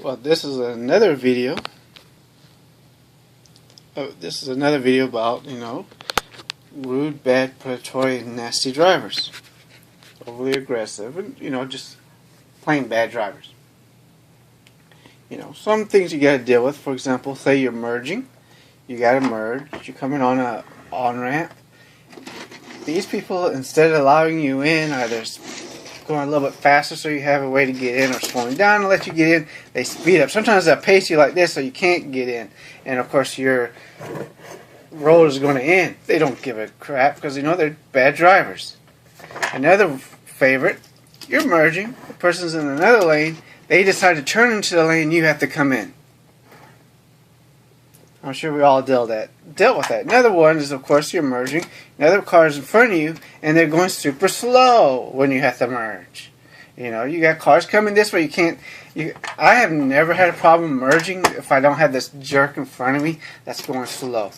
Well, this is another video. This is another video about, rude, bad, predatory, and nasty drivers. Overly aggressive, and, just plain bad drivers. Some things you gotta deal with. For example, say you're merging. You gotta merge. You're coming on a on-ramp. These people, instead of allowing you in, either going a little bit faster so you have a way to get in, or slowing down to let you get in, they speed up. Sometimes they'll pace you like this so you can't get in. And of course your road is going to end. They don't give a crap because they're bad drivers. Another favorite, you're merging, the person's in another lane, they decide to turn into the lane, you have to come in. I'm sure we all dealt with that. Another one is, of course, you're merging. Another car is in front of you, and they're going super slow when you have to merge. You got cars coming this way. I have never had a problem merging if I don't have this jerk in front of me that's going slow.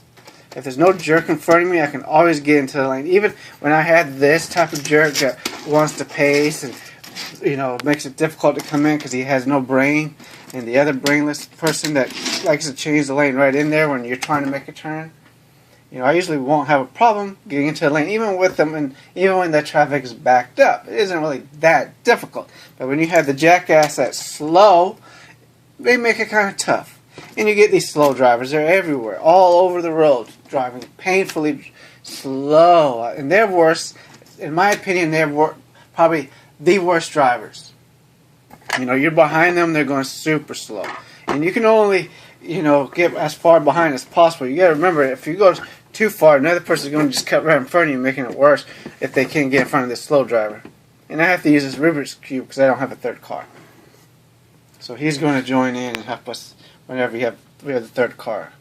If there's no jerk in front of me, I can always get into the lane. Even when I had this type of jerk that wants to pace and makes it difficult to come in because he has no brain, and the other brainless person that likes to change the lane right in there when you're trying to make a turn. I usually won't have a problem getting into the lane, even with them, and even when the traffic is backed up. It isn't really that difficult. But when you have the jackass that's slow, they make it kind of tough. And you get these slow drivers. They're everywhere, all over the road, driving painfully slow. And they're worse, in my opinion, they're probably the worst drivers. You're behind them, they're going super slow. And you can only, get as far behind as possible. You got to remember, if you go too far, another person's going to just cut right in front of you, making it worse if they can't get in front of this slow driver. And I have to use this Rubik's Cube because I don't have a third car. So he's going to join in and help us whenever we have the third car.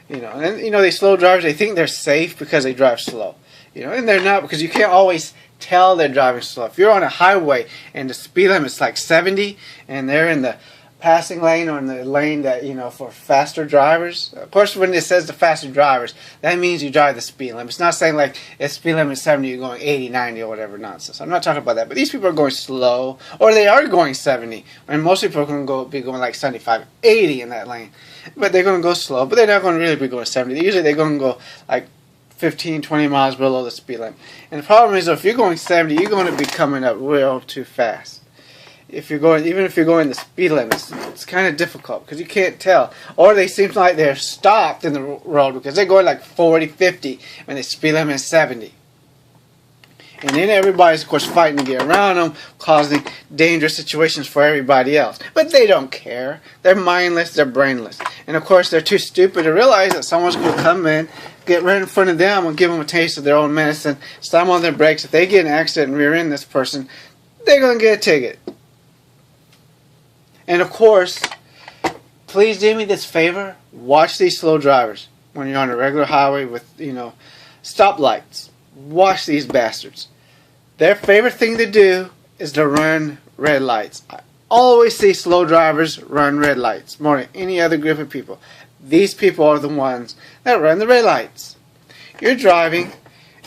And these slow drivers, they think they're safe because they drive slow. And they're not, because you can't always tell they're driving slow. If you're on a highway and the speed limit's like 70 and they're in the passing lane or in the lane that, for faster drivers. Of course, when it says the faster drivers, that means you drive the speed limit. It's not saying like if speed limit is 70, you're going 80, 90 or whatever nonsense. I'm not talking about that. But these people are going slow, or they are going 70. And most people are going to be going like 75, 80 in that lane. But they're going to go slow, but they're not going to really be going 70. Usually they're going to go like 15, 20 miles below the speed limit. And the problem is, if you're going 70, you're going to be coming up real too fast. Even if you're going the speed limit, it's kind of difficult because you can't tell. Or they seem like they're stopped in the road because they're going like 40, 50 when the speed limit is 70. And then everybody's, of course, fighting to get around them, causing dangerous situations for everybody else. But they don't care. They're mindless, they're brainless. And, of course, they're too stupid to realize that someone's going to come in, get right in front of them and give them a taste of their own medicine, slam on their brakes. If they get in an accident and rear end this person, they're going to get a ticket. And, of course, please do me this favor. Watch these slow drivers when you're on a regular highway with, stoplights. Watch these bastards. Their favorite thing to do is to run red lights. I always see slow drivers run red lights more than any other group of people. These people are the ones that run the red lights. You're driving,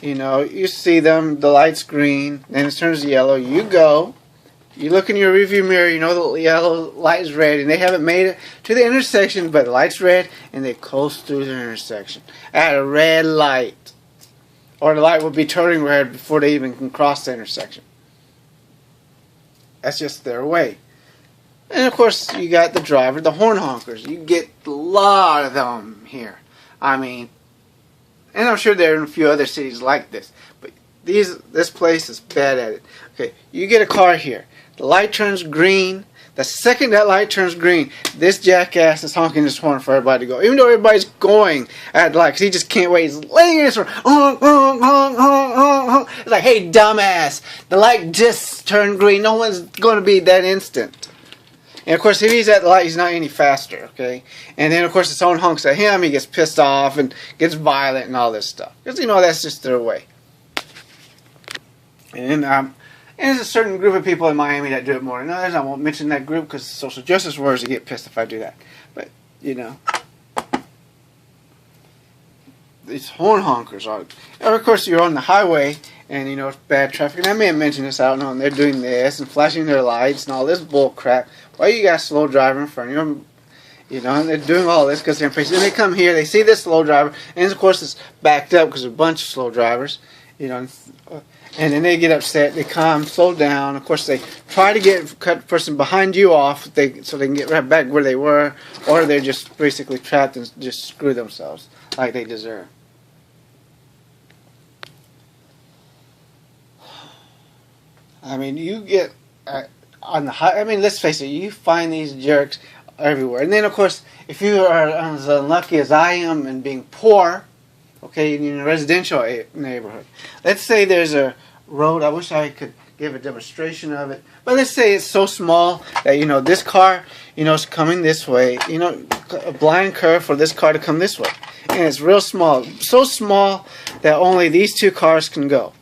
you see them, the light's green, then it turns yellow, you go, you look in your rearview mirror, the yellow light is red, and they haven't made it to the intersection, but the light's red, and they coast through the intersection at a red light. Or the light will be turning red before they even can cross the intersection. That's just their way. And of course, you got the driver, the horn honkers. You get a lot of them here. And I'm sure there are in a few other cities like this. But this place is bad at it. Okay, you get a car here. The light turns green. The second that light turns green, this jackass is honking his horn for everybody to go. Even though everybody's going at the light, because he just can't wait. He's laying his horn. Honk, honk, honk, honk, honk, honk. It's like, hey, dumbass, the light just turned green. No one's going to be that instant. And, of course, if he's at the light, he's not any faster, okay? And then, of course, his horn honks at him. He gets pissed off and gets violent and all this stuff. Because, that's just their way. And there's a certain group of people in Miami that do it more than others. I won't mention that group because social justice warriors get pissed if I do that. But, these horn honkers are. And of course, you're on the highway and you know it's bad traffic. And I may have mentioned this, I don't know, and they're doing this and flashing their lights and all this bull crap. Why you got a slow driver in front of you? You know, and they're doing all this because they're impatient. And they come here, they see this slow driver, and of course it's backed up because there's a bunch of slow drivers. You know, and then they get upset. They come, slow down. Of course, they try to cut the person behind you off, so they can get right back where they were, or they're just basically trapped and just screw themselves like they deserve. I mean, you get on the high. I mean, let's face it. You find these jerks everywhere. And then, of course, if you are as unlucky as I am in being poor, okay, in a residential neighborhood. Let's say there's a road. I wish I could give a demonstration of it. But let's say it's so small that, you know, this car, you know, is coming this way. You know, a blind curve for this car to come this way. And it's real small. So small that only these two cars can go.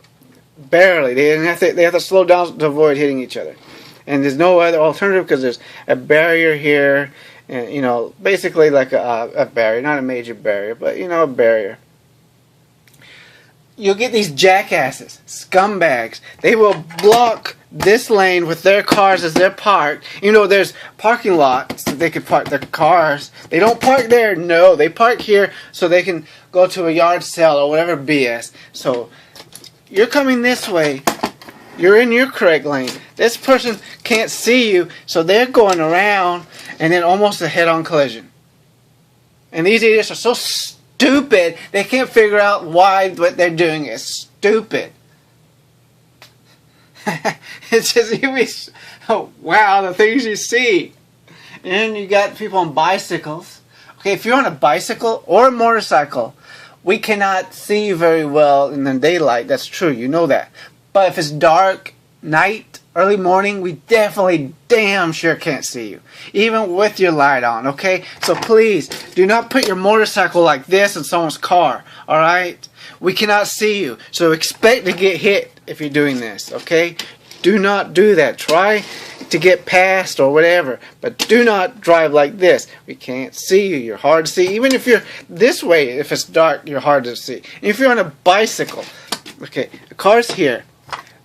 Barely. They have to slow down to avoid hitting each other. And there's no other alternative because there's a barrier here. And, you know, basically like a barrier. Not a major barrier, but, you know, a barrier. You'll get these jackasses, scumbags. They will block this lane with their cars as they're parked. You know, there's parking lots that they could park their cars. They don't park there. No, they park here so they can go to a yard sale or whatever BS. So you're coming this way. You're in your correct lane. This person can't see you, so they're going around and then almost a head-on collision. And these idiots are so stupid, they can't figure out why what they're doing is stupid. It's just, oh, wow, the things you see. And you got people on bicycles. Okay, if you're on a bicycle or a motorcycle, we cannot see you very well in the daylight. That's true, you know that. But if it's dark, night, early morning, we definitely damn sure can't see you. Even with your light on, okay? So please, do not put your motorcycle like this in someone's car, alright? We cannot see you. So expect to get hit if you're doing this, okay? Do not do that. Try to get past or whatever. But do not drive like this. We can't see you. You're hard to see. Even if you're this way, if it's dark, you're hard to see. And if you're on a bicycle, okay, the car's here.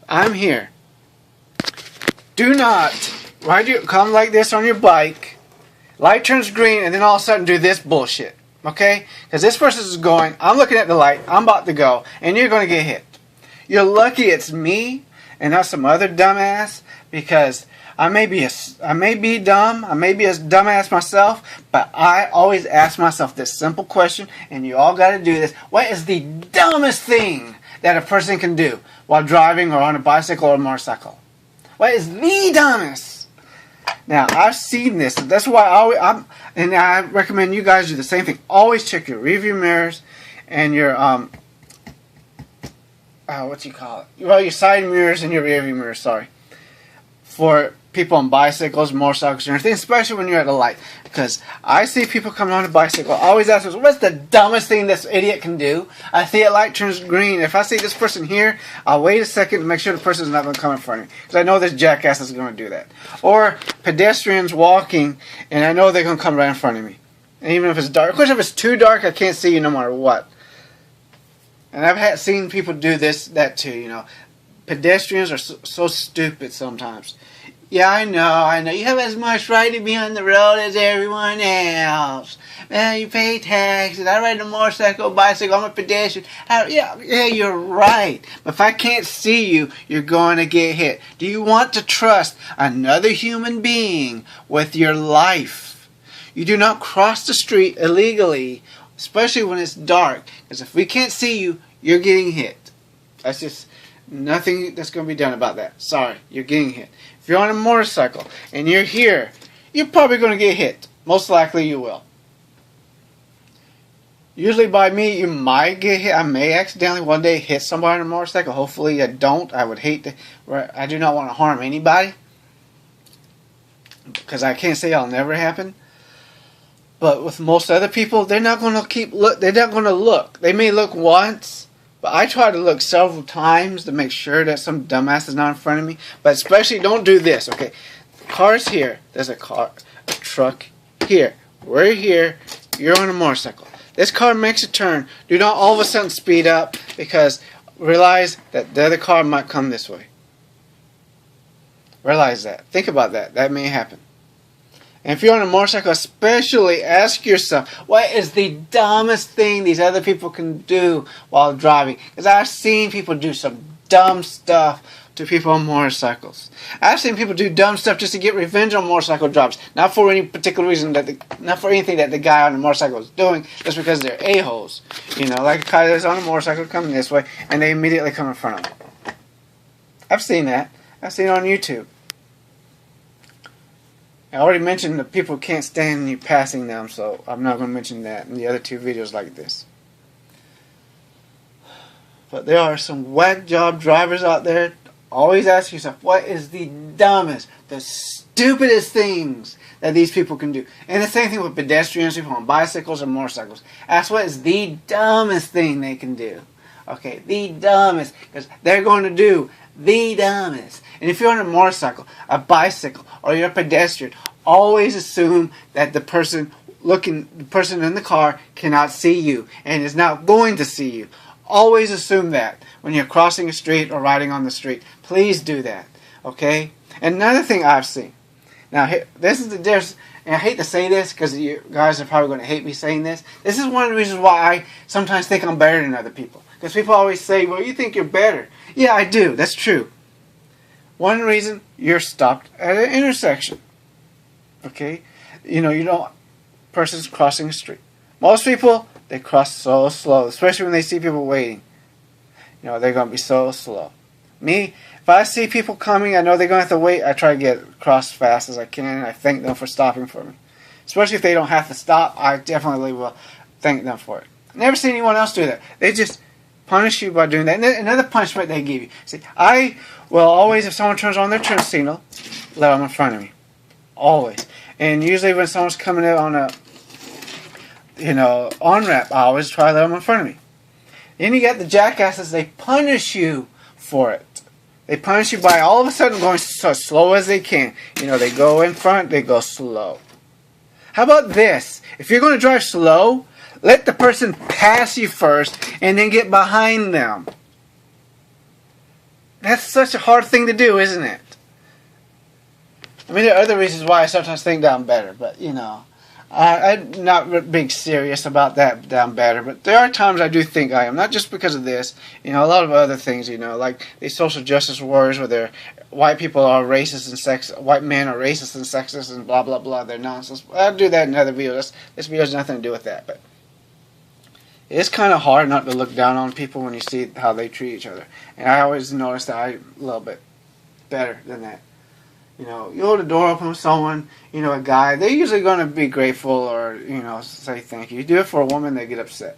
I'm here. Do not come like this on your bike. Light turns green and then all of a sudden do this bullshit. Okay? Because this person is going, I'm looking at the light, I'm about to go, and you're going to get hit. You're lucky it's me and not some other dumbass, because I may be dumb, I may be a dumbass myself, but I always ask myself this simple question, and you all got to do this. What is the dumbest thing that a person can do while driving or on a bicycle or a motorcycle? What is the dumbest? Now, I've seen this. That's why I recommend you guys do the same thing. Always check your rearview mirrors and your what you call it? Well, your side mirrors and your rearview mirrors. Sorry, for people on bicycles, motorcycles, and everything, especially when you're at a light. Because I see people coming on a bicycle. I always ask them, what's the dumbest thing this idiot can do? I see a light turns green. If I see this person here, I'll wait a second to make sure the person's not going to come in front of me. Because I know this jackass is going to do that. Or pedestrians walking, and I know they're going to come right in front of me. And even if it's dark. Of course, if it's too dark, I can't see you no matter what. And I've seen people do that too, you know. Pedestrians are so stupid sometimes. Yeah, I know. You have as much right to be on the road as everyone else. Man, you pay taxes. I ride a motorcycle, bicycle, I'm a pedestrian. Yeah, you're right. But if I can't see you, you're going to get hit. Do you want to trust another human being with your life? You do not cross the street illegally, especially when it's dark. Because if we can't see you, you're getting hit. That's just nothing that's going to be done about that. Sorry, you're getting hit. If you're on a motorcycle and you're here, you're probably going to get hit. Most likely you will. Usually by me, you might get hit. I may accidentally one day hit somebody on a motorcycle. Hopefully I don't. I would hate to. I do not want to harm anybody. Because I can't say I'll never happen. But with most other people, they're not going to they're not going to look. They may look once. But I try to look several times to make sure that some dumbass is not in front of me. But especially don't do this, okay? Car's here. There's a truck here. We're here. You're on a motorcycle. This car makes a turn. Do not all of a sudden speed up, because realize that the other car might come this way. Realize that. Think about that. That may happen. And if you're on a motorcycle, especially ask yourself, what is the dumbest thing these other people can do while driving? Because I've seen people do some dumb stuff to people on motorcycles. I've seen people do dumb stuff just to get revenge on motorcycle drivers. Not for any particular reason, not for anything that the guy on the motorcycle is doing, just because they're a-holes. You know, like a guy that's on a motorcycle coming this way, and they immediately come in front of him. I've seen that. I've seen it on YouTube. I already mentioned that people can't stand you passing them, so I'm not going to mention that in the other two videos like this. But there are some whack job drivers out there. Always ask yourself, what is the dumbest, the stupidest things that these people can do? And the same thing with pedestrians, people on bicycles or motorcycles. Ask what is the dumbest thing they can do. Okay, the dumbest, because they're going to do the dumbest. And if you're on a motorcycle, a bicycle, or you're a pedestrian, always assume that the person in the car cannot see you and is not going to see you. Always assume that when you're crossing a street or riding on the street. Please do that. Okay? And another thing I've seen. Now, this is the difference. And I hate to say this because you guys are probably going to hate me saying this. This is one of the reasons why I sometimes think I'm better than other people. Because people always say, well, you think you're better. Yeah, I do. That's true. One reason, you're stopped at an intersection. Okay? You know, person's crossing the street. Most people, they cross so slow, especially when they see people waiting. You know, they're going to be so slow. Me, if I see people coming, I know they're going to have to wait, I try to get across as fast as I can, and I thank them for stopping for me. Especially if they don't have to stop, I definitely will thank them for it. I never seen anyone else do that. They just punish you by doing that. And another punishment they give you. See, I will always, if someone turns on their turn signal, let them in front of me. Always. And usually when someone's coming in on a, on-ramp, I always try to let them in front of me. Then you got the jackasses, they punish you for it. They punish you by all of a sudden going so slow as they can. You know, they go in front, they go slow. How about this? If you're going to drive slow, let the person pass you first and then get behind them. That's such a hard thing to do, isn't it? I mean, there are other reasons why I sometimes think that I'm better, but, I'm not big serious about that I'm better, but there are times I do think I am, not just because of this, a lot of other things, like these social justice warriors where white people are racist and sexist, white men are racist and sexist and blah, blah, blah, they're nonsense. I'll do that in another video. This video has nothing to do with that, but it's kind of hard not to look down on people when you see how they treat each other, and I always notice that I'm a little bit better than that. You hold the door open with someone, a guy, they're usually going to be grateful or, say thank you. You do it for a woman, they get upset.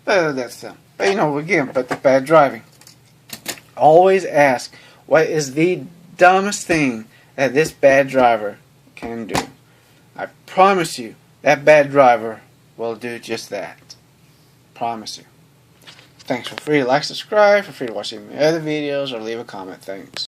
But that's them. But, again, but the bad driving. Always ask, what is the dumbest thing that this bad driver can do? I promise you, that bad driver will do just that. Promise you. Thanks. Feel free to like, subscribe. Feel free to watch any other videos or leave a comment. Thanks.